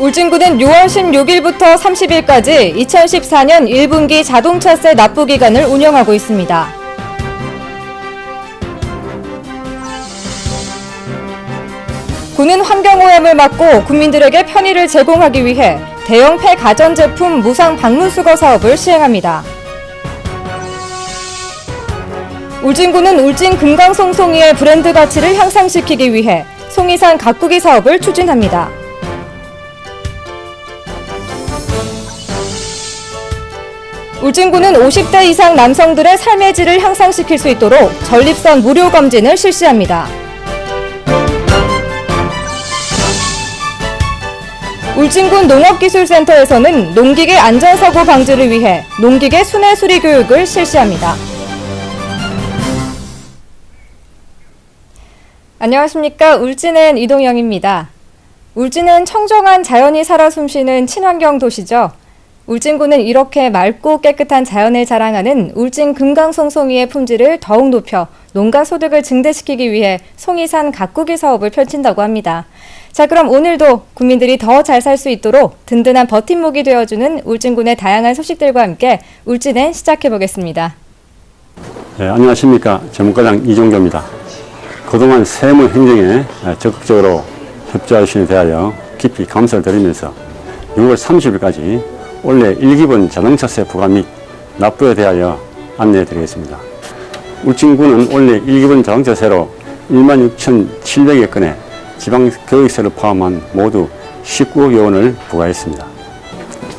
울진군은 6월 16일부터 30일까지 2014년 1분기 자동차세 납부 기간을 운영하고 있습니다. 군은 환경오염을 막고 국민들에게 편의를 제공하기 위해 대형 폐가전제품 무상 방문수거 사업을 시행합니다. 울진군은 울진 금강송송이의 브랜드 가치를 향상시키기 위해 송이산 가꾸기 사업을 추진합니다. 울진군은 50대 이상 남성들의 삶의 질을 향상시킬 수 있도록 전립선 무료 검진을 실시합니다. 울진군 농업기술센터에서는 농기계 안전사고 방지를 위해 농기계 순회 수리 교육을 실시합니다. 안녕하십니까. 울진엔 이동영입니다. 울진은 청정한 자연이 살아 숨쉬는 친환경 도시죠. 울진군은 이렇게 맑고 깨끗한 자연을 자랑하는 울진 금강송송이의 품질을 더욱 높여 농가 소득을 증대시키기 위해 송이산 가꾸기 사업을 펼친다고 합니다. 자, 그럼 오늘도 국민들이 더 잘 살 수 있도록 든든한 버팀목이 되어주는 울진군의 다양한 소식들과 함께 울진엔 시작해보겠습니다. 네, 안녕하십니까. 재무과장 이종교입니다. 그동안 세무 행정에 적극적으로 협조해 주시는 대하여 깊이 감사를 드리면서 6월 30일까지 올해 1기분 자동차세 부과 및 납부에 대하여 안내해 드리겠습니다. 울진군은 올해 1기분 자동차세로 16,700여 건의 지방교육세를 포함한 모두 19억여 원을 부과했습니다.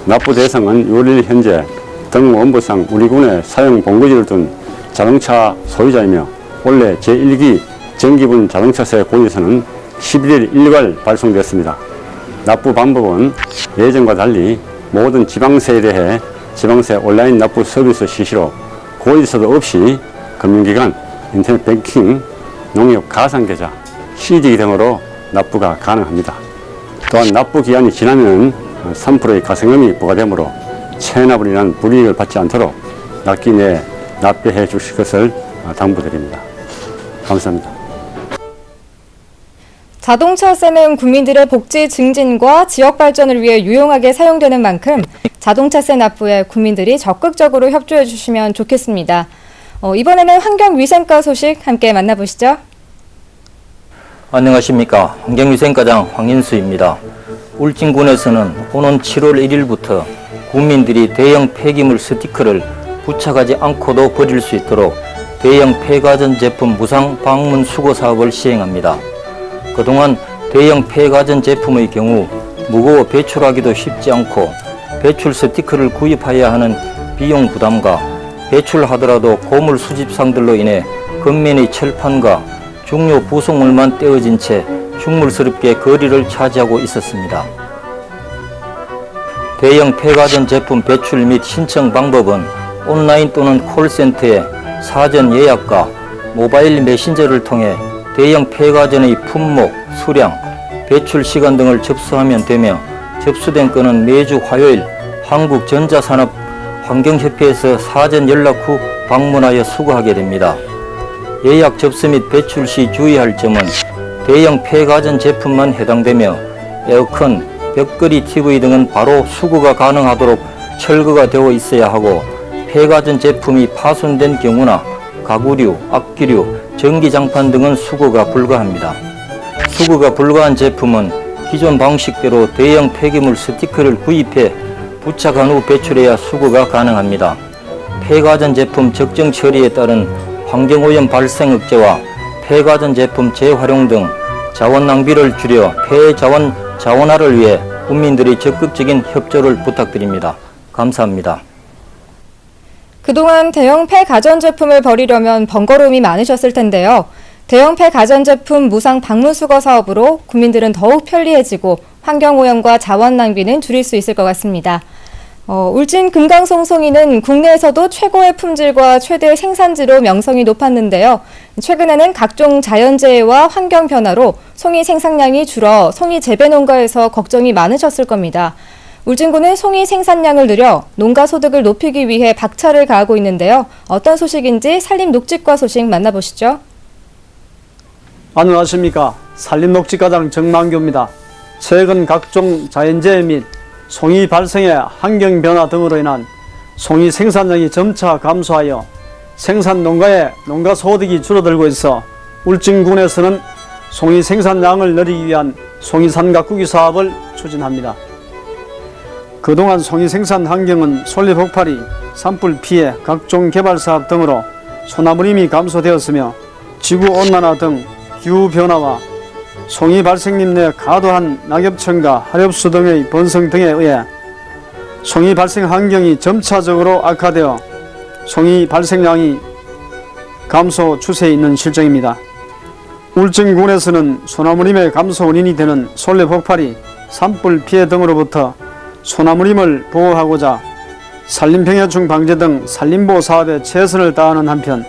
납부 대상은 6월 1일 현재 등원부상 우리 군에 사용 본거지를 둔 자동차 소유자이며 원래 제1기 정기분 자동차세 고지서는 11일 일괄 발송되었습니다. 납부 방법은 예전과 달리 모든 지방세에 대해 지방세 온라인 납부 서비스 실시로 고지서도 없이 금융기관, 인터넷 뱅킹, 농협 가상계좌, CD기 등으로 납부가 가능합니다. 또한 납부 기한이 지나면 3%의 가성금이 부과되므로 체납을 인한 불이익을 받지 않도록 납기 내에 납부해 주실 것을 당부드립니다. 감사합니다. 자동차세는 국민들의 복지 증진과 지역 발전을 위해 유용하게 사용되는 만큼 자동차세 납부에 국민들이 적극적으로 협조해 주시면 좋겠습니다. 이번에는 환경위생과 소식 함께 만나보시죠. 안녕하십니까. 환경위생과장 황인수입니다. 울진군에서는 오는 7월 1일부터 국민들이 대형 폐기물 스티커를 부착하지 않고도 버릴 수 있도록 대형 폐가전 제품 무상 방문 수거 사업을 시행합니다. 그동안 대형 폐가전 제품의 경우 무거워 배출하기도 쉽지 않고 배출 스티커를 구입해야 하는 비용 부담과 배출하더라도 고물 수집상들로 인해 겉면의 철판과 중요 부속물만 떼어진 채 흉물스럽게 거리를 차지하고 있었습니다. 대형 폐가전 제품 배출 및 신청 방법은 온라인 또는 콜센터에 사전 예약과 모바일 메신저를 통해 대형 폐가전의 품목, 수량, 배출 시간 등을 접수하면 되며 접수된 건은 매주 화요일 한국전자산업 환경협회에서 사전 연락 후 방문하여 수거하게 됩니다. 예약 접수 및 배출 시 주의할 점은 대형 폐가전 제품만 해당되며 에어컨, 벽걸이 TV 등은 바로 수거가 가능하도록 철거가 되어 있어야 하고 폐가전 제품이 파손된 경우나 가구류, 악기류, 전기장판 등은 수거가 불가합니다. 수거가 불가한 제품은 기존 방식대로 대형 폐기물 스티커를 구입해 부착한 후 배출해야 수거가 가능합니다. 폐가전 제품 적정 처리에 따른 환경오염 발생 억제와 폐가전 제품 재활용 등 자원 낭비를 줄여 폐자원 자원화를 위해 국민들의 적극적인 협조를 부탁드립니다. 감사합니다. 그동안 대형 폐가전제품을 버리려면 번거로움이 많으셨을 텐데요. 대형 폐가전제품 무상 방문수거 사업으로 국민들은 더욱 편리해지고 환경오염과 자원 낭비는 줄일 수 있을 것 같습니다. 울진 금강송송이는 국내에서도 최고의 품질과 최대 생산지로 명성이 높았는데요. 최근에는 각종 자연재해와 환경 변화로 송이 생산량이 줄어 송이 재배 농가에서 걱정이 많으셨을 겁니다. 울진군은 송이 생산량을 늘려 농가 소득을 높이기 위해 박차를 가하고 있는데요. 어떤 소식인지 산림녹지과 소식 만나보시죠. 안녕하십니까. 산림녹지과장 정만교입니다. 최근 각종 자연재해 및 송이 발생의 환경 변화 등으로 인한 송이 생산량이 점차 감소하여 생산 농가의 농가 소득이 줄어들고 있어 울진군에서는 송이 생산량을 늘리기 위한 송이산 가꾸기 사업을 추진합니다. 그동안 송이 생산 환경은 솔리 폭발이, 산불 피해, 각종 개발 사업 등으로 소나무림이 감소되었으며 지구온난화 등 기후변화와 송이 발생림 내 과도한 낙엽층과 하렵수 등의 번성 등에 의해 송이 발생 환경이 점차적으로 악화되어 송이 발생량이 감소 추세에 있는 실정입니다. 울진군에서는 소나무림의 감소 원인이 되는 솔레 폭발이, 산불 피해 등으로부터 소나무림을 보호하고자 산림병해충 방제 등 산림보호 사업에 최선을 다하는 한편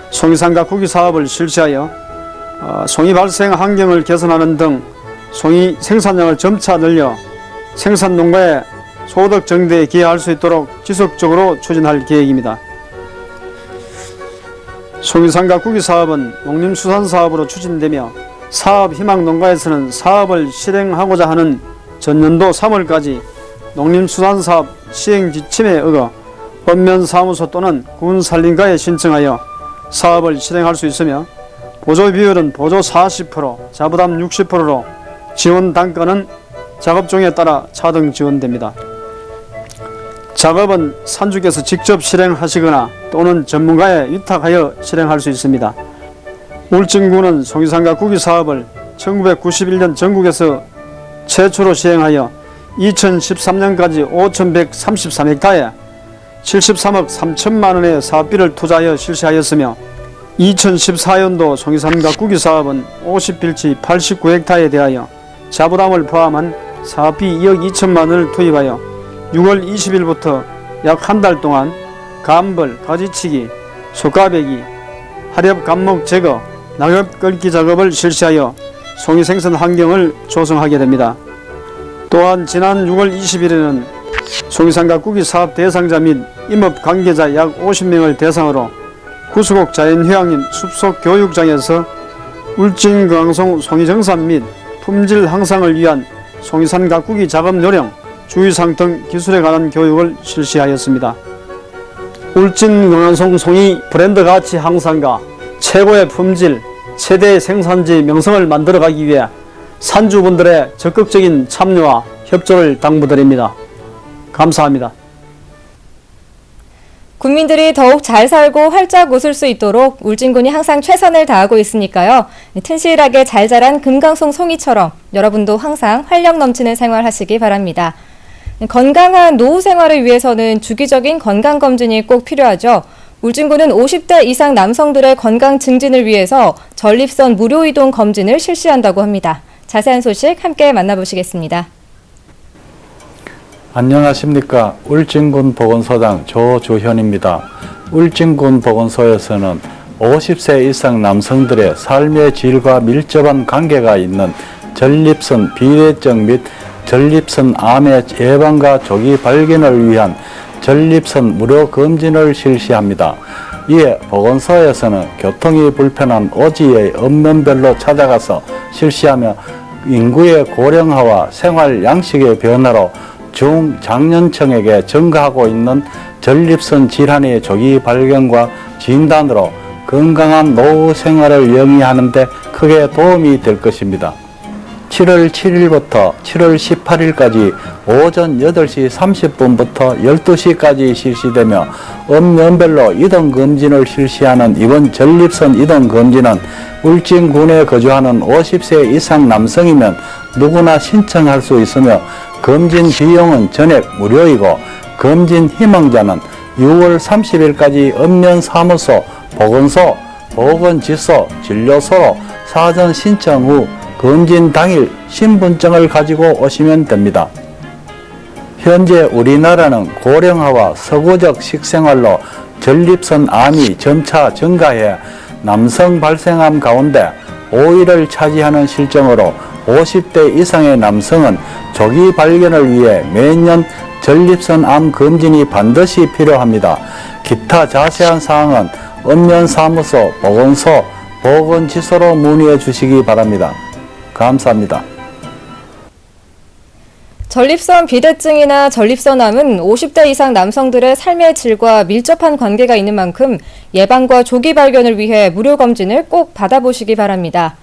송이산 가꾸기 사업을 실시하여 송이 발생 환경을 개선하는 등 송이 생산량을 점차 늘려 생산 농가의 소득 증대에 기여할 수 있도록 지속적으로 추진할 계획입니다. 송이산 가꾸기 사업은 농림수산사업으로 추진되며 사업 희망 농가에서는 사업을 실행하고자 하는 전년도 3월까지 농림수산사업 시행 지침에 의거 읍면사무소 또는 군산림가에 신청하여 사업을 실행할 수 있으며 보조 비율은 보조 40%, 자부담 60%로 지원 단가는 작업종에 따라 차등 지원됩니다. 작업은 산주께서 직접 실행하시거나 또는 전문가에 위탁하여 실행할 수 있습니다. 울진군은 송이산 가꾸기 사업을 1991년 전국에서 최초로 시행하여 2013년까지 5,133헥타에 73억 3천만 원의 사업비를 투자하여 실시하였으며 2014년도 송이산 가꾸기 사업은 50필지 89헥타에 대하여 자부담을 포함한 사업비 2억 2천만 원을 투입하여 6월 20일부터 약 한 달 동안 감벌, 가지치기, 솥가배기, 하렵 감목 제거, 낙엽 끓기 작업을 실시하여 송이 생산 환경을 조성하게 됩니다. 또한 지난 6월 20일에는 송이산 가꾸기 사업 대상자 및 임업 관계자 약 50명을 대상으로 구수곡 자연휴양림 숲속 교육장에서 울진금강송 송이정산 및 품질 향상을 위한 송이산 가꾸기 작업 요령, 주의사항 등 기술에 관한 교육을 실시하였습니다. 울진금강송 송이 브랜드 가치 향상과 최고의 품질, 최대의 생산지 명성을 만들어가기 위해 산주분들의 적극적인 참여와 협조를 당부드립니다. 감사합니다. 국민들이 더욱 잘 살고 활짝 웃을 수 있도록 울진군이 항상 최선을 다하고 있으니까요. 튼실하게 잘 자란 금강송 송이처럼 여러분도 항상 활력 넘치는 생활하시기 바랍니다. 건강한 노후 생활을 위해서는 주기적인 건강검진이 꼭 필요하죠. 울진군은 50대 이상 남성들의 건강 증진을 위해서 전립선 무료 이동 검진을 실시한다고 합니다. 자세한 소식 함께 만나보시겠습니다. 안녕하십니까. 울진군 보건소장 조주현입니다. 울진군 보건소에서는 50세 이상 남성들의 삶의 질과 밀접한 관계가 있는 전립선 비대증 및 전립선 암의 예방과 조기 발견을 위한 전립선 무료 검진을 실시합니다. 이에 보건소에서는 교통이 불편한 오지의 읍면별로 찾아가서 실시하며 인구의 고령화와 생활 양식의 변화로 중장년층에게 증가하고 있는 전립선 질환의 조기 발견과 진단으로 건강한 노후 생활을 영위하는 데 크게 도움이 될 것입니다. 7월 7일부터 7월 18일까지 오전 8시 30분부터 12시까지 실시되며 읍면별로 이동검진을 실시하는 이번 전립선 이동검진은 울진군에 거주하는 50세 이상 남성이면 누구나 신청할 수 있으며 검진 비용은 전액 무료이고 검진 희망자는 6월 30일까지 읍면사무소, 보건소, 보건지소, 진료소로 사전 신청 후 검진 당일 신분증을 가지고 오시면 됩니다. 현재 우리나라는 고령화와 서구적 식생활로 전립선 암이 점차 증가해 남성 발생암 가운데 5위를 차지하는 실정으로 50대 이상의 남성은 조기 발견을 위해 매년 전립선 암 검진이 반드시 필요합니다. 기타 자세한 사항은 읍면사무소, 보건소, 보건지소로 문의해 주시기 바랍니다. 감사합니다. 전립선 비대증이나 전립선암은 50대 이상 남성들의 삶의 질과 밀접한 관계가 있는 만큼 예방과 조기 발견을 위해 무료 검진을 꼭 받아보시기 바랍니다.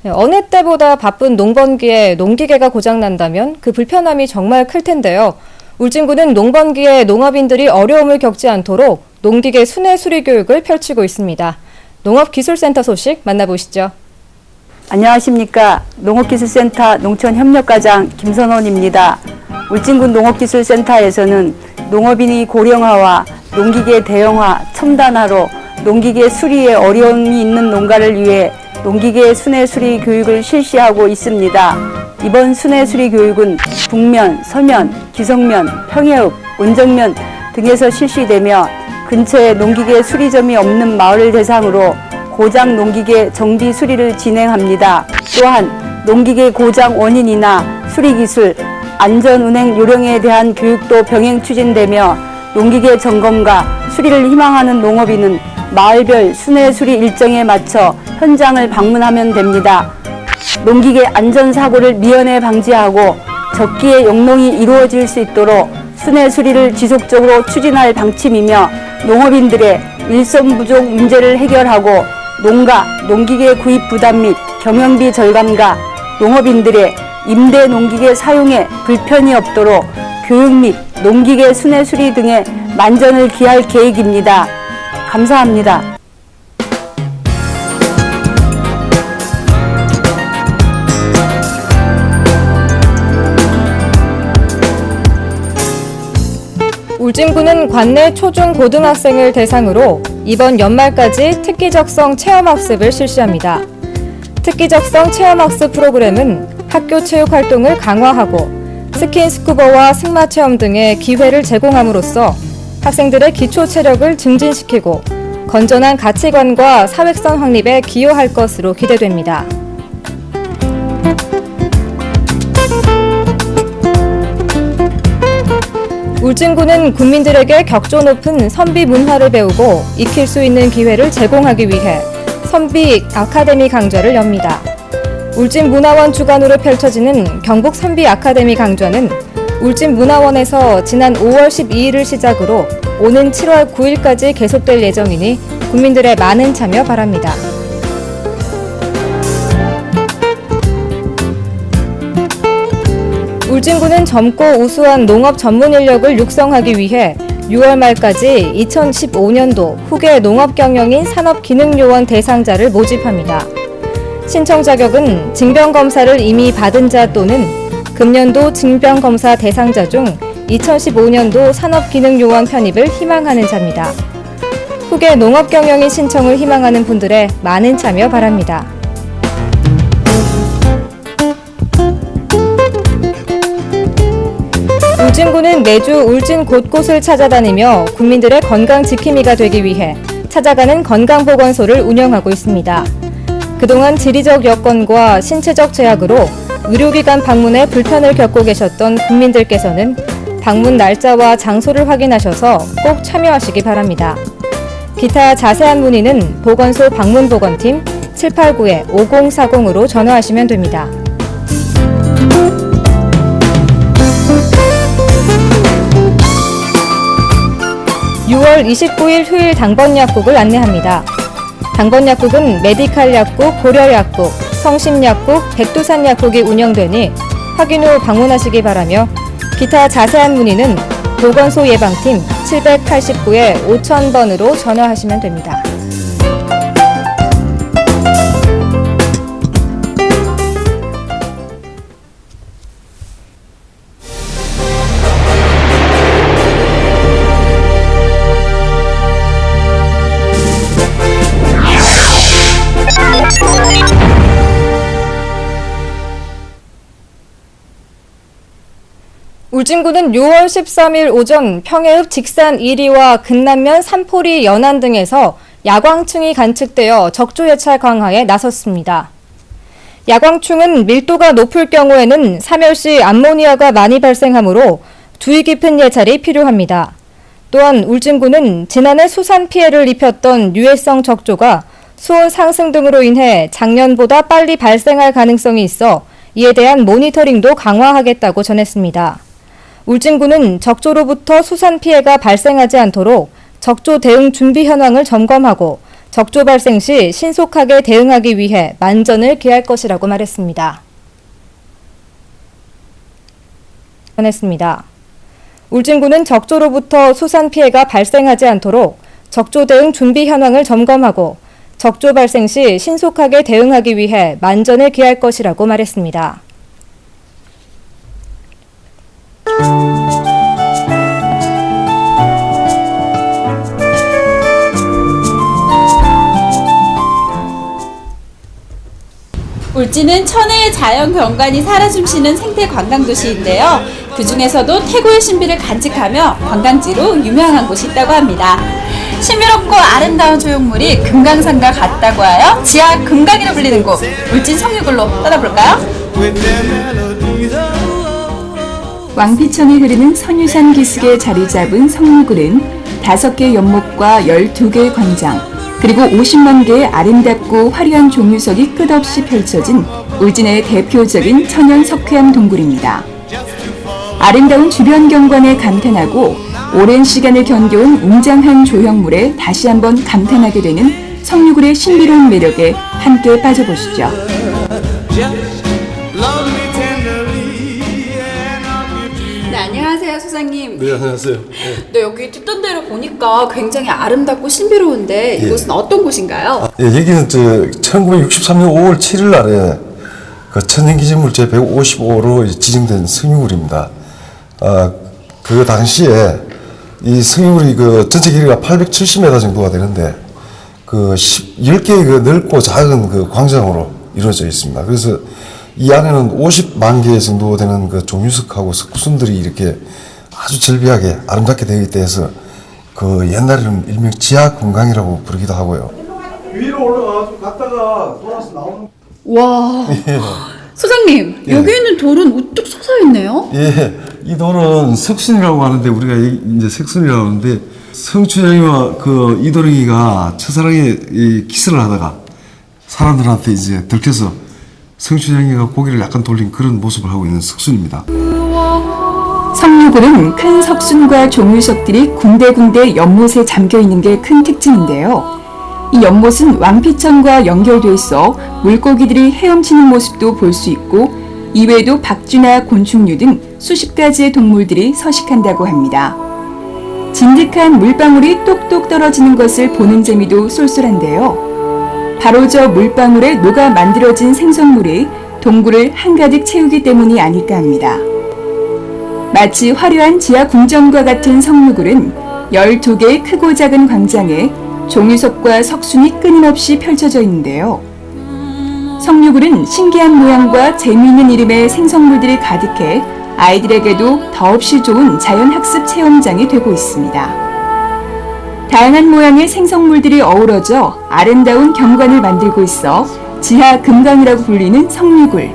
어느 때보다 바쁜 농번기에 농기계가 고장난다면 그 불편함이 정말 클 텐데요. 울진군은 농번기에 농업인들이 어려움을 겪지 않도록 농기계 순회 수리 교육을 펼치고 있습니다. 농업기술센터 소식 만나보시죠. 안녕하십니까. 농업기술센터 농촌협력과장 김선원입니다. 울진군 농업기술센터에서는 농업인이 고령화와 농기계 대형화, 첨단화로 농기계 수리에 어려움이 있는 농가를 위해 농기계 순회 수리 교육을 실시하고 있습니다. 이번 순회 수리 교육은 북면, 서면, 기성면, 평해읍, 온정면 등에서 실시되며 근처에 농기계 수리점이 없는 마을을 대상으로 고장 농기계 정비 수리를 진행합니다. 또한 농기계 고장 원인이나 수리 기술, 안전 운행 요령에 대한 교육도 병행 추진되며 농기계 점검과 수리를 희망하는 농업인은 마을별 순회 수리 일정에 맞춰 현장을 방문하면 됩니다. 농기계 안전사고를 미연에 방지하고 적기에 영농이 이루어질 수 있도록 순회 수리를 지속적으로 추진할 방침이며 농업인들의 일손 부족 문제를 해결하고 농가, 농기계 구입 부담 및 경영비 절감과 농업인들의 임대 농기계 사용에 불편이 없도록 교육 및 농기계 순회 수리 등에 만전을 기할 계획입니다. 감사합니다. 울진군은 관내 초중 고등학생을 대상으로 이번 연말까지 특기적성 체험학습을 실시합니다. 특기적성 체험학습 프로그램은 학교 체육 활동을 강화하고 스킨스쿠버와 승마체험 등의 기회를 제공함으로써 학생들의 기초 체력을 증진시키고 건전한 가치관과 사회성 확립에 기여할 것으로 기대됩니다. 울진군은 국민들에게 격조 높은 선비 문화를 배우고 익힐 수 있는 기회를 제공하기 위해 선비 아카데미 강좌를 엽니다. 울진문화원 주관으로 펼쳐지는 경북 선비 아카데미 강좌는 울진문화원에서 지난 5월 12일을 시작으로 오는 7월 9일까지 계속될 예정이니 국민들의 많은 참여 바랍니다. 울진군은 젊고 우수한 농업 전문 인력을 육성하기 위해 6월 말까지 2015년도 후계 농업경영인 산업기능요원 대상자를 모집합니다. 신청 자격은 징병검사를 이미 받은 자 또는 금년도 징병검사 대상자 중 2015년도 산업기능요원 편입을 희망하는 자입니다. 후계 농업경영인 신청을 희망하는 분들의 많은 참여 바랍니다. 울진군은 매주 울진 곳곳을 찾아다니며 국민들의 건강 지킴이가 되기 위해 찾아가는 건강보건소를 운영하고 있습니다. 그동안 지리적 여건과 신체적 제약으로 의료기관 방문에 불편을 겪고 계셨던 국민들께서는 방문 날짜와 장소를 확인하셔서 꼭 참여하시기 바랍니다. 기타 자세한 문의는 보건소 방문보건팀 789-5040으로 전화하시면 됩니다. (6월 29일) 휴일 당번 약국을 안내합니다. 당번 약국은 메디칼 약국, 고려 약국, 성심 약국, 백두산 약국이 운영되니 확인 후 방문하시기 바라며 기타 자세한 문의는 보건소 예방팀 789-5000번으로 전화하시면 됩니다. 울진군은 6월 13일 오전 평해읍 직산 1리와 근남면 산포리 연안 등에서 야광충이 관측되어 적조 예찰 강화에 나섰습니다. 야광충은 밀도가 높을 경우에는 사멸시 암모니아가 많이 발생하므로 주의 깊은 예찰이 필요합니다. 또한 울진군은 지난해 수산 피해를 입혔던 유해성 적조가 수온 상승 등으로 인해 작년보다 빨리 발생할 가능성이 있어 이에 대한 모니터링도 강화하겠다고 전했습니다. 울진군은 적조로부터 수산 피해가 발생하지 않도록 적조 대응 준비 현황을 점검하고 적조 발생 시 신속하게 대응하기 위해 만전을 기할 것이라고 말했습니다. 전했습니다. 울진군은 적조로부터 수산 피해가 발생하지 않도록 적조 대응 준비 현황을 점검하고 적조 발생 시 신속하게 대응하기 위해 만전을 기할 것이라고 말했습니다. 울진은 천혜의 자연 경관이 살아 숨쉬는 생태 관광 도시인데요. 그 중에서도 태고의 신비를 간직하며 관광지로 유명한 곳이 있다고 합니다. 신비롭고 아름다운 조형물이 금강산과 같다고 하여 지하 금강이라 불리는 곳 울진 성유굴로 떠나볼까요? 왕피천이 흐르는 선유산 기슭에 자리 잡은 성유굴은 5개 연못과 12개의 광장, 그리고 50만 개의 아름답고 화려한 종유석이 끝없이 펼쳐진 울진의 대표적인 천연 석회암 동굴입니다. 아름다운 주변 경관에 감탄하고 오랜 시간을 견뎌온 웅장한 조형물에 다시 한번 감탄하게 되는 성유굴의 신비로운 매력에 함께 빠져보시죠. 네, 안녕하세요, 소장님. 네, 안녕하세요. 네, 여기 듣던 대로 보니까 굉장히 아름답고 신비로운데 이곳은 어떤 곳인가요? 예, 여기는 1963년 5월 7일 날에 그 천연기념물 제155로 지정된 성유굴입니다. 그 당시에 이 성유굴이 그 전체 길이가 870m 정도가 되는데 그 10개의 그 넓고 작은 그 광장으로 이루어져 있습니다. 그래서 이 안에는 50만 개 정도 되는 그 종유석하고 석순들이 이렇게 아주 절비하게 아름답게 되어 있다 해서 그 옛날에는 일명 지하 금강이라고 부르기도 하고요. 위로 올라가서 갔다가 돌아서 나오는. 와, 소장님, 예. 여기 있는 돌은 우뚝 솟아있네요. 예, 이 돌은 석순이라고 하는데 우리가 이제 석순이라고 하는데 성춘향이와 그 이도령이가 첫사랑에 이 키스를 하다가 사람들한테 이제 들켜서 성춘향이가 고개를 약간 돌린 그런 모습을 하고 있는 석순입니다. 성유굴은 큰 석순과 종유석들이 군데군데 연못에 잠겨 있는 게 큰 특징인데요. 이 연못은 왕피천과 연결돼 있어 물고기들이 헤엄치는 모습도 볼 수 있고 이외에도 박쥐나 곤충류 등 수십 가지의 동물들이 서식한다고 합니다. 진득한 물방울이 똑똑 떨어지는 것을 보는 재미도 쏠쏠한데요. 바로 저 물방울에 녹아 만들어진 생성물이 동굴을 한가득 채우기 때문이 아닐까 합니다. 마치 화려한 지하 궁전과 같은 성유굴은 12개의 크고 작은 광장에 종유석과 석순이 끊임없이 펼쳐져 있는데요. 성유굴은 신기한 모양과 재미있는 이름의 생성물들이 가득해 아이들에게도 더없이 좋은 자연학습 체험장이 되고 있습니다. 다양한 모양의 생성물들이 어우러져 아름다운 경관을 만들고 있어 지하 금강이라고 불리는 성유굴.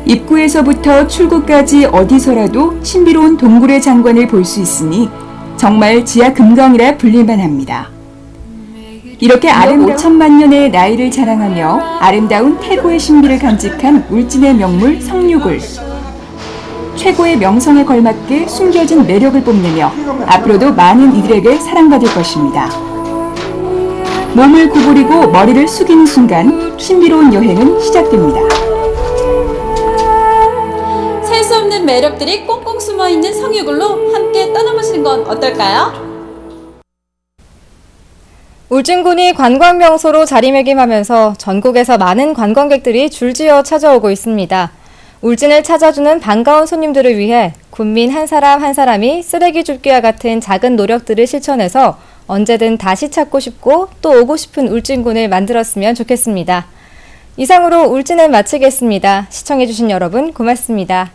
입구에서부터 출구까지 어디서라도 신비로운 동굴의 장관을 볼 수 있으니 정말 지하 금강이라 불릴만 합니다. 이렇게 5천만 년의 나이를 자랑하며 아름다운 태고의 신비를 간직한 울진의 명물 성유굴. 최고의 명성에 걸맞게 숨겨진 매력을 뽐내며 앞으로도 많은 이들에게 사랑받을 것입니다. 몸을 구부리고 머리를 숙이는 순간 신비로운 여행은 시작됩니다. 셀 수 없는 매력들이 꽁꽁 숨어있는 성유굴로 함께 떠나보시는 건 어떨까요? 울진군이 관광명소로 자리매김하면서 전국에서 많은 관광객들이 줄지어 찾아오고 있습니다. 울진을 찾아주는 반가운 손님들을 위해 군민 한 사람 한 사람이 쓰레기 줍기와 같은 작은 노력들을 실천해서 언제든 다시 찾고 싶고 또 오고 싶은 울진군을 만들었으면 좋겠습니다. 이상으로 울진을 마치겠습니다. 시청해주신 여러분 고맙습니다.